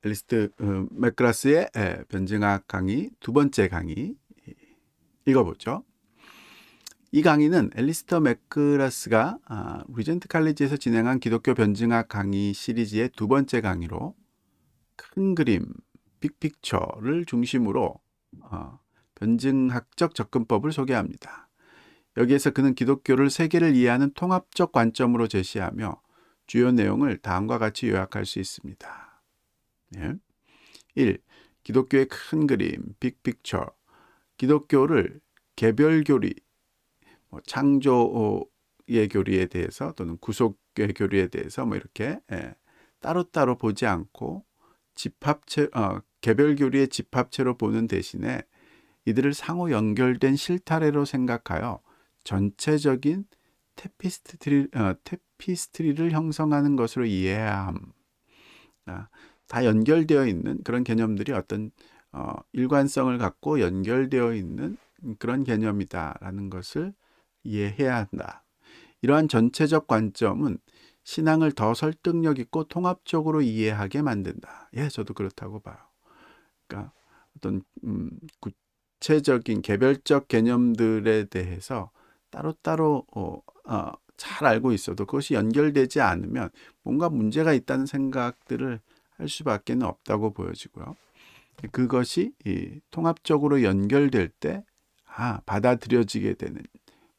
앨리스트 맥그라스의 변증학 강의 두 번째 강의 읽어보죠. 이 강의는 앨리스터 맥그라스가 리전트 칼리지에서 진행한 기독교 변증학 강의 시리즈의 두 번째 강의로 큰 그림, 빅픽처를 중심으로 변증학적 접근법을 소개합니다. 여기에서 그는 기독교를 세계를 이해하는 통합적 관점으로 제시하며 주요 내용을 다음과 같이 요약할 수 있습니다. 1. 기독교의 큰 그림, 빅픽처. 기독교를 개별교리, 창조의 교리에 대해서 또는 구속의 교리에 대해서 이렇게 따로따로 보지 않고 개별교리의 집합체로 보는 대신에 이들을 상호 연결된 실타래로 생각하여 전체적인 테피스트리를 형성하는 것으로 이해해야 함. 다 연결되어 있는 그런 개념들이 어떤 일관성을 갖고 연결되어 있는 그런 개념이다라는 것을 이해해야 한다. 이러한 전체적 관점은 신앙을 더 설득력 있고 통합적으로 이해하게 만든다. 예, 저도 그렇다고 봐요. 그러니까 어떤 구체적인 개별적 개념들에 대해서 따로따로 잘 알고 있어도 그것이 연결되지 않으면 뭔가 문제가 있다는 생각들을 할 수밖에 없다고 보여지고요. 그것이 통합적으로 연결될 때 받아들여지게 되는,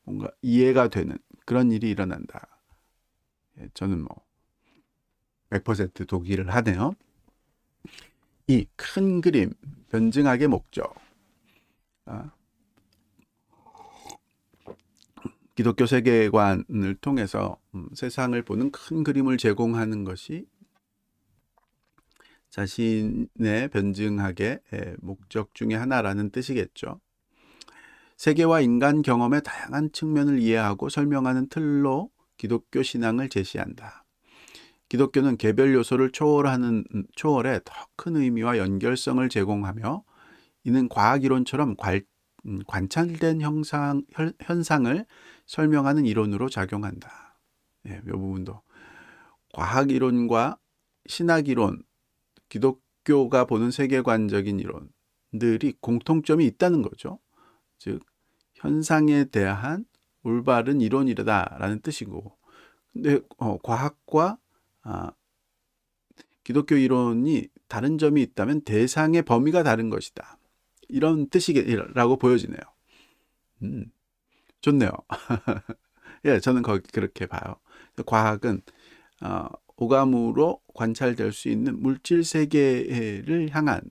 뭔가 이해가 되는 그런 일이 일어난다. 저는 100% 동의를 하네요. 이 큰 그림, 변증학의 목적. 기독교 세계관을 통해서 세상을 보는 큰 그림을 제공하는 것이 자신의 변증학의 목적 중에 하나라는 뜻이겠죠. 세계와 인간 경험의 다양한 측면을 이해하고 설명하는 틀로 기독교 신앙을 제시한다. 기독교는 개별 요소를 초월해 더 큰 의미와 연결성을 제공하며 이는 과학이론처럼 관찰된 현상을 설명하는 이론으로 작용한다. 이 부분도 과학이론과 신학이론, 기독교가 보는 세계관적인 이론들이 공통점이 있다는 거죠. 즉 현상에 대한 올바른 이론이다라는 뜻이고, 근데 과학과 기독교 이론이 다른 점이 있다면 대상의 범위가 다른 것이다. 이런 뜻이라고 보여지네요. 좋네요. 예, 저는 그렇게 봐요. 과학은 오감으로 관찰될 수 있는 물질 세계를 향한,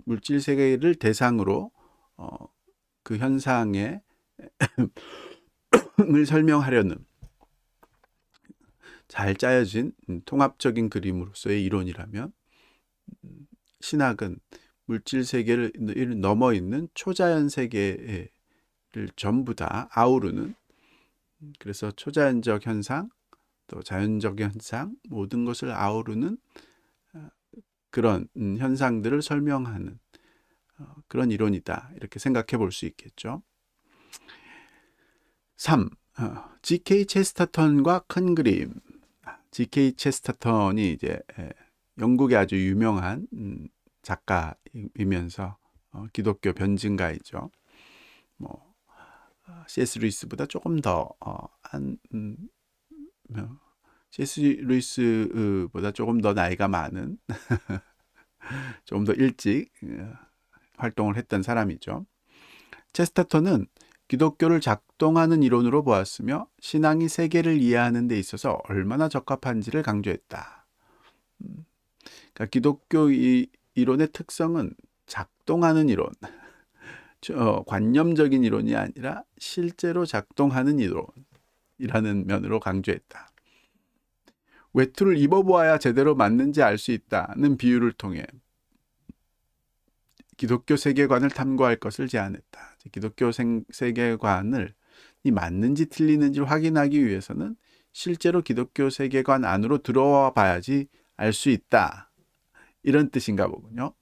물질 세계를 대상으로 그 현상의 을 설명하려는 잘 짜여진 통합적인 그림으로서의 이론이라면, 신학은 물질 세계를 넘어 있는 초자연 세계를 전부 다 아우르는, 그래서 초자연적 현상, 또 자연적 현상, 모든 것을 아우르는 그런 현상들을 설명하는 그런 이론이다. 이렇게 생각해 볼 수 있겠죠. 3. G.K. 체스터턴과 큰 그림. G.K. 체스터턴이 이제 영국의 아주 유명한 작가이면서 기독교 변증가이죠. C.S. 루이스보다 조금 더 C.S. 루이스보다 조금 더 나이가 많은 조금 더 일찍 활동을 했던 사람이죠. 체스터턴은 기독교를 작동하는 이론으로 보았으며 신앙이 세계를 이해하는 데 있어서 얼마나 적합한지를 강조했다. 그러니까 기독교 이론의 특성은 작동하는 이론, 관념적인 이론이 아니라 실제로 작동하는 이론이라는 면으로 강조했다. 외투를 입어보아야 제대로 맞는지 알 수 있다는 비유를 통해 기독교 세계관을 탐구할 것을 제안했다. 기독교 세계관을 맞는지 틀리는지를 확인하기 위해서는 실제로 기독교 세계관 안으로 들어와 봐야지 알 수 있다. 이런 뜻인가 보군요.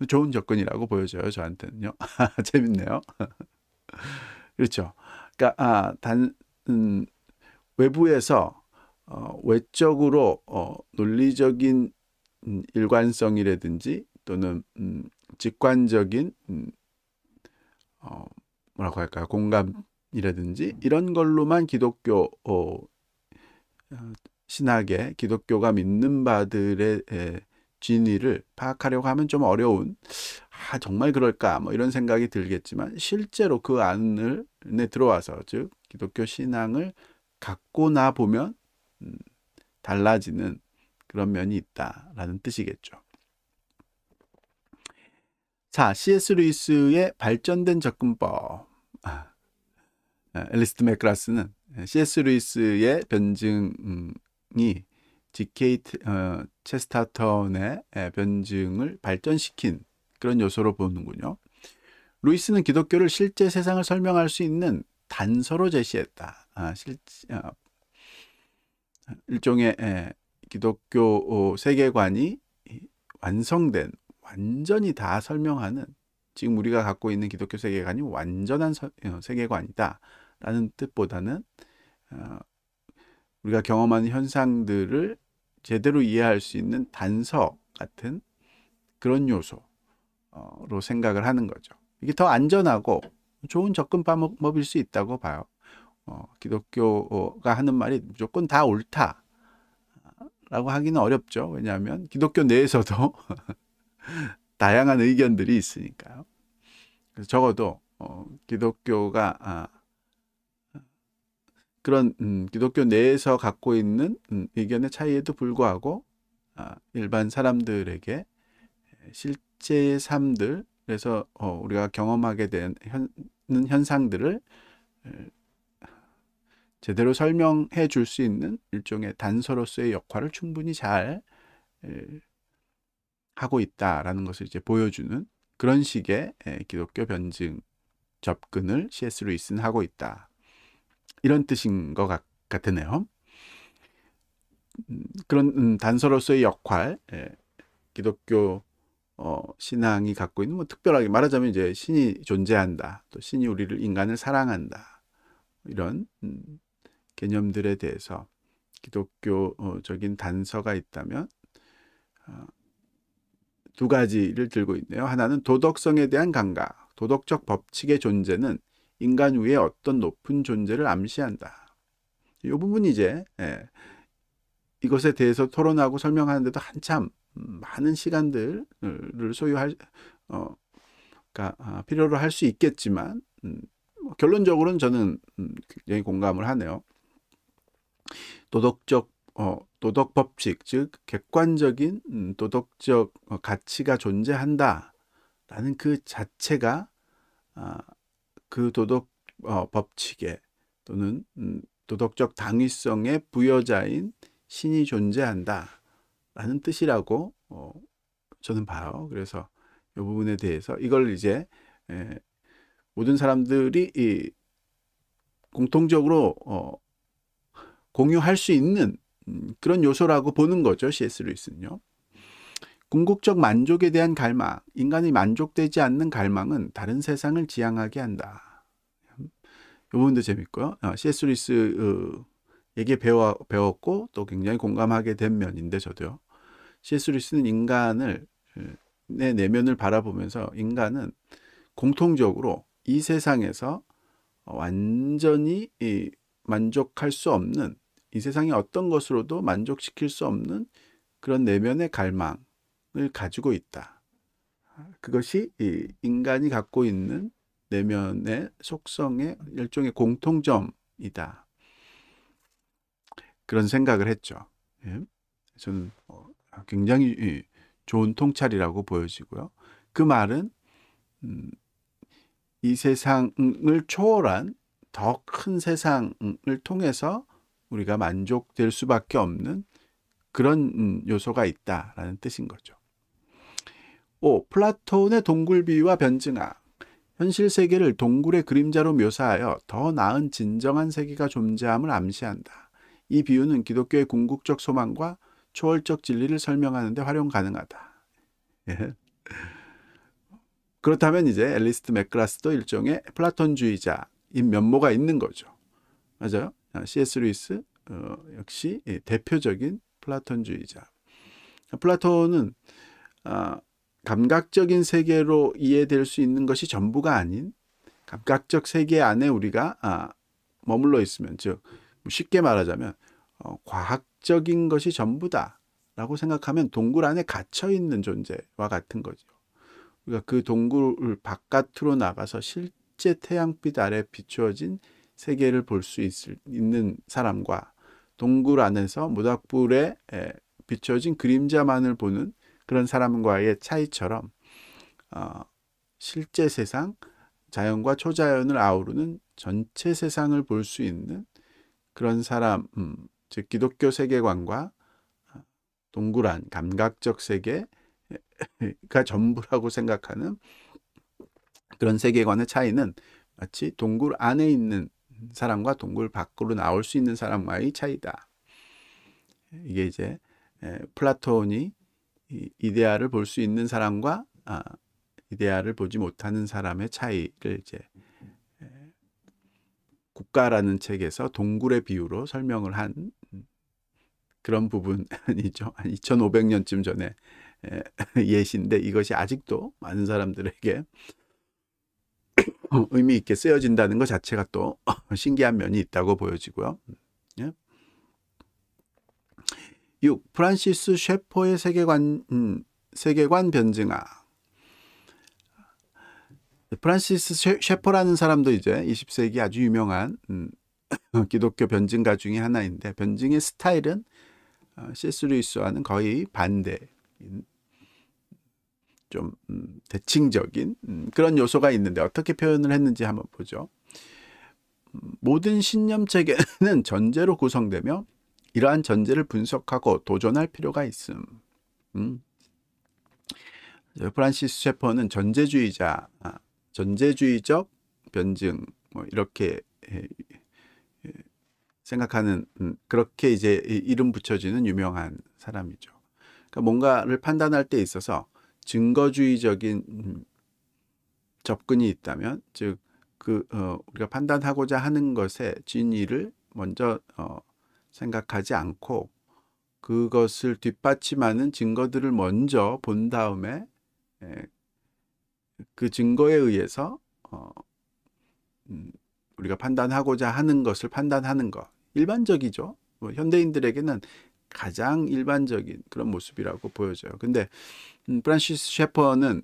좋은 접근이라고 보여져요, 저한테는요. 재밌네요. 그렇죠. 그러니까 외부에서 외적으로 논리적인 일관성이라든지 또는 직관적인 뭐라고 할까요? 공감이라든지 이런 걸로만 기독교 신학의 기독교가 믿는 바들의 진위를 파악하려고 하면 좀 어려운, 정말 그럴까 뭐 이런 생각이 들겠지만, 실제로 그 안에 들어와서, 즉 기독교 신앙을 갖고 나 보면 달라지는 그런 면이 있다라는 뜻이겠죠. 자, C.S. 루이스의 발전된 접근법. 앨리스트 맥그라스는 C.S. 루이스의 변증이 G.K. 체스터턴의 변증을 발전시킨 그런 요소로 보는군요. 루이스는 기독교를 실제 세상을 설명할 수 있는 단서로 제시했다. 일종의 기독교 세계관이 완성된, 완전히 다 설명하는, 지금 우리가 갖고 있는 기독교 세계관이 완전한 세계관이다 라는 뜻보다는 우리가 경험하는 현상들을 제대로 이해할 수 있는 단서 같은 그런 요소로 생각을 하는 거죠. 이게 더 안전하고 좋은 접근 방법일 수 있다고 봐요. 기독교가 하는 말이 무조건 다 옳다 라고 하기는 어렵죠. 왜냐하면 기독교 내에서도 다양한 의견들이 있으니까요. 그래서 적어도 기독교가 그런 기독교 내에서 갖고 있는 의견의 차이에도 불구하고 일반 사람들에게 실제의 삶들에서 우리가 경험하게 되는 현상들을 제대로 설명해 줄 수 있는 일종의 단서로서의 역할을 충분히 잘 하고 있다라는 것을 이제 보여주는 그런 식의 기독교 변증 접근을 C.S. 루이스는 하고 있다. 이런 뜻인 것 같으네요. 그런 단서로서의 역할, 기독교 신앙이 갖고 있는, 뭐 특별하게 말하자면 이제 신이 존재한다, 또 신이 우리를, 인간을 사랑한다, 이런 개념들에 대해서 기독교적인 단서가 있다면 두 가지를 들고 있네요. 하나는 도덕성에 대한 감각, 도덕적 법칙의 존재는 인간 위에 어떤 높은 존재를 암시한다. 이 부분이 이제 이것에 대해서 토론하고 설명하는데도 한참 많은 시간들을 필요로 할 수 있겠지만, 결론적으로는 저는 굉장히 공감을 하네요. 도덕 법칙, 즉 객관적인 도덕적 가치가 존재한다라는 그 자체가 그 도덕 법칙에 또는 도덕적 당위성의 부여자인 신이 존재한다라는 뜻이라고 저는 봐요. 그래서 이 부분에 대해서 이걸 이제 모든 사람들이 공통적으로 공유할 수 있는 그런 요소라고 보는 거죠. C.S. 루이스는요. 궁극적 만족에 대한 갈망, 인간이 만족되지 않는 갈망은 다른 세상을 지향하게 한다. 이 부분도 재밌고요. C.S. 루이스에게 배웠고 또 굉장히 공감하게 된 면인데, 저도요. C.S. 루이스는 인간을, 내 내면을 바라보면서 인간은 공통적으로 이 세상에서 완전히 만족할 수 없는, 이 세상의 어떤 것으로도 만족시킬 수 없는 그런 내면의 갈망을 가지고 있다. 그것이 인간이 갖고 있는 내면의 속성의 일종의 공통점이다. 그런 생각을 했죠. 저는 굉장히 좋은 통찰이라고 보여지고요. 그 말은 이 세상을 초월한 더 큰 세상을 통해서 우리가 만족될 수밖에 없는 그런 요소가 있다라는 뜻인 거죠. 5. 플라톤의 동굴 비유와 변증학. 현실 세계를 동굴의 그림자로 묘사하여 더 나은 진정한 세계가 존재함을 암시한다. 이 비유는 기독교의 궁극적 소망과 초월적 진리를 설명하는 데 활용 가능하다. 예. 그렇다면 이제 앨리스트 맥그라스도 일종의 플라톤주의자인 면모가 있는 거죠. 맞아요? C.S. 루이스 역시 대표적인 플라톤주의자. 플라톤은 감각적인 세계로 이해될 수 있는 것이 전부가 아닌 감각적 세계 안에 우리가 머물러 있으면, 즉 쉽게 말하자면 과학적인 것이 전부다라고 생각하면 동굴 안에 갇혀 있는 존재와 같은 거죠. 우리가 그 동굴 바깥으로 나가서 실제 태양빛 아래 비추어진 세계를 볼 수 있는 사람과 동굴 안에서 모닥불에 비춰진 그림자만을 보는 그런 사람과의 차이처럼 실제 세상, 자연과 초자연을 아우르는 전체 세상을 볼 수 있는 그런 사람, 즉 기독교 세계관과 동굴 안 감각적 세계가 전부라고 생각하는 그런 세계관의 차이는 마치 동굴 안에 있는 사람과 동굴 밖으로 나올 수 있는 사람과의 차이다. 이게 이제 플라톤이 이데아를 볼 수 있는 사람과 이데아를 보지 못하는 사람의 차이를 이제 국가라는 책에서 동굴의 비유로 설명을 한 그런 부분이죠. 한 2500년쯤 전에 예시인데 이것이 아직도 많은 사람들에게 의미 있게 쓰여진다는 것 자체가 또 신기한 면이 있다고 보여지고요. 6. 프란시스 셰퍼의 세계관 변증학. 프란시스 셰퍼라는 사람도 이제 20세기 아주 유명한 기독교 변증가 중에 하나인데, 변증의 스타일은 C.S. 루이스와는 거의 반대인, 좀 대칭적인 그런 요소가 있는데 어떻게 표현을 했는지 한번 보죠. 모든 신념 체계는 전제로 구성되며 이러한 전제를 분석하고 도전할 필요가 있음. 프란시스 셰퍼는 전제주의적 변증, 이렇게 생각하는, 그렇게 이제 이름 붙여지는 유명한 사람이죠. 그러니까 뭔가를 판단할 때 있어서 증거주의적인 접근이 있다면, 즉 우리가 판단하고자 하는 것의 진위를 먼저 생각하지 않고 그것을 뒷받침하는 증거들을 먼저 본 다음에 그 증거에 의해서 우리가 판단하고자 하는 것을 판단하는 것, 일반적이죠. 현대인들에게는 가장 일반적인 그런 모습이라고 보여져요. 근데 프란시스 셰퍼는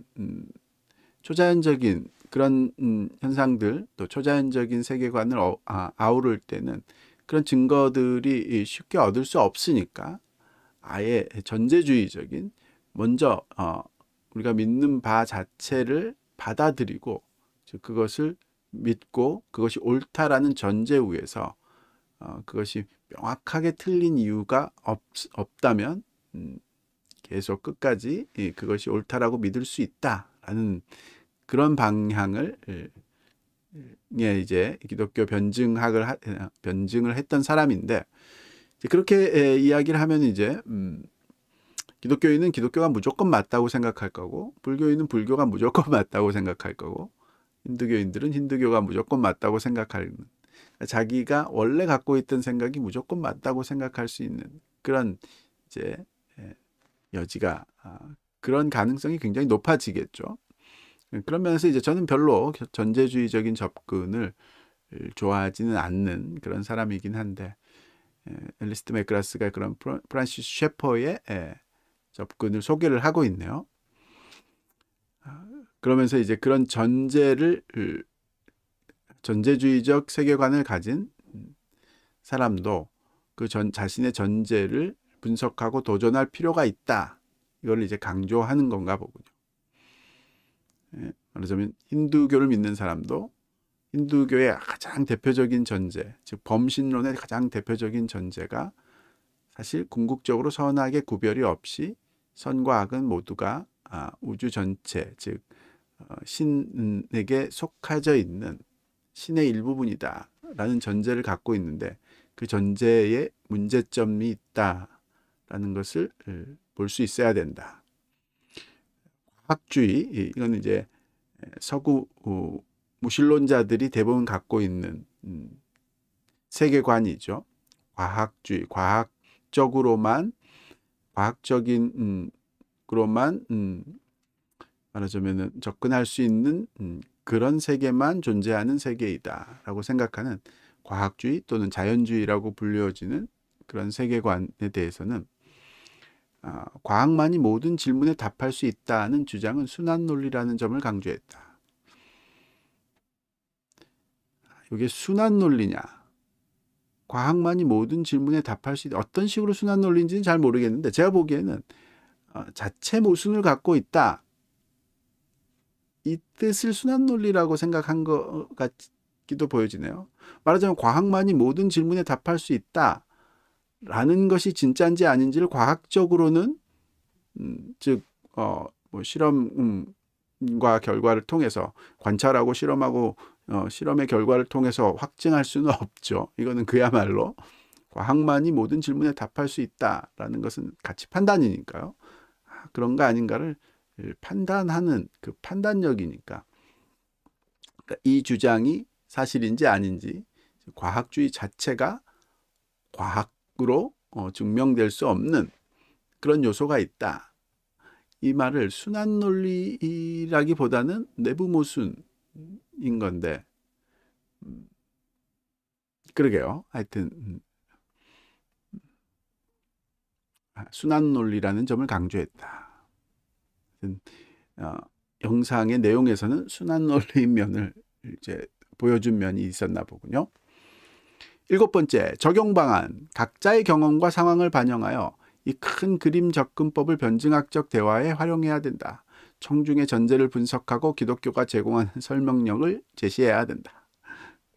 초자연적인 그런 현상들, 또 초자연적인 세계관을 아우를 때는 그런 증거들이 쉽게 얻을 수 없으니까 아예 전제주의적인, 먼저 우리가 믿는 바 자체를 받아들이고, 즉 그것을 믿고 그것이 옳다라는 전제 위에서 그것이 명확하게 틀린 이유가 없다면 계속 끝까지 그것이 옳다라고 믿을 수 있다라는 그런 방향을 이제 기독교 변증을 했던 사람인데, 그렇게 이야기를 하면 이제 기독교인은 기독교가 무조건 맞다고 생각할 거고, 불교인은 불교가 무조건 맞다고 생각할 거고, 힌두교인들은 힌두교가 무조건 맞다고 생각하는, 자기가 원래 갖고 있던 생각이 무조건 맞다고 생각할 수 있는 그런 이제 여지가, 그런 가능성이 굉장히 높아지겠죠. 그런 면에서 이제 저는 별로 전제주의적인 접근을 좋아하지는 않는 그런 사람이긴 한데, 앨리스트 맥그라스가 그런 프란시스 셰퍼의 접근을 소개를 하고 있네요. 그러면서 이제 그런 전제주의적 세계관을 가진 사람도 그 자신의 전제를 분석하고 도전할 필요가 있다. 이걸 이제 강조하는 건가 보군요. 말하자면 힌두교를 믿는 사람도 힌두교의 가장 대표적인 전제, 즉 범신론의 가장 대표적인 전제가 사실 궁극적으로 선악의 구별이 없이 선과 악은 모두가 우주 전체, 즉 신에게 속하져 있는 신의 일부분이다 라는 전제를 갖고 있는데, 그 전제에 문제점이 있다라는 것을 볼 수 있어야 된다. 과학주의, 이건 이제 서구 무신론자들이 대부분 갖고 있는 세계관이죠. 과학주의, 과학적으로만 과학적인 그로만 말하자면은 접근할 수 있는 그런 세계만 존재하는 세계이다라고 생각하는 과학주의 또는 자연주의라고 불리워지는 그런 세계관에 대해서는 과학만이 모든 질문에 답할 수 있다는 주장은 순환 논리라는 점을 강조했다. 이게 순환 논리냐? 과학만이 모든 질문에 답할 수 있다. 어떤 식으로 순환 논리인지는 잘 모르겠는데 제가 보기에는 자체 모순을 갖고 있다. 이 뜻을 순환 논리라고 생각한 것 같기도 보여지네요. 말하자면 과학만이 모든 질문에 답할 수 있다라는 것이 진짜인지 아닌지를 과학적으로는 즉 뭐 실험과 결과를 통해서 관찰하고 실험하고 실험의 결과를 통해서 확증할 수는 없죠. 이거는 그야말로 과학만이 모든 질문에 답할 수 있다라는 것은 가치 판단이니까요. 그런가 아닌가를 판단하는 그 판단력이니까 그러니까 이 주장이 사실인지 아닌지 과학주의 자체가 과학으로 증명될 수 없는 그런 요소가 있다. 이 말을 순환 논리라기보다는 내부 모순인 건데 그러게요. 하여튼 순환 논리라는 점을 강조했다. 영상의 내용에서는 순환 논리 면을 이제 보여준 면이 있었나 보군요. 7번째, 적용 방안. 각자의 경험과 상황을 반영하여 이 큰 그림 접근법을 변증학적 대화에 활용해야 된다. 청중의 전제를 분석하고 기독교가 제공하는 설명력을 제시해야 된다.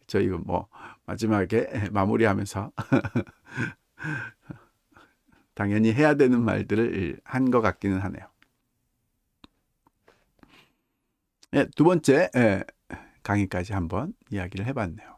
저 이거 뭐 마지막에 마무리하면서 당연히 해야 되는 말들을 한 것 같기는 하네요. 두 번째 강의까지 한번 이야기를 해봤네요.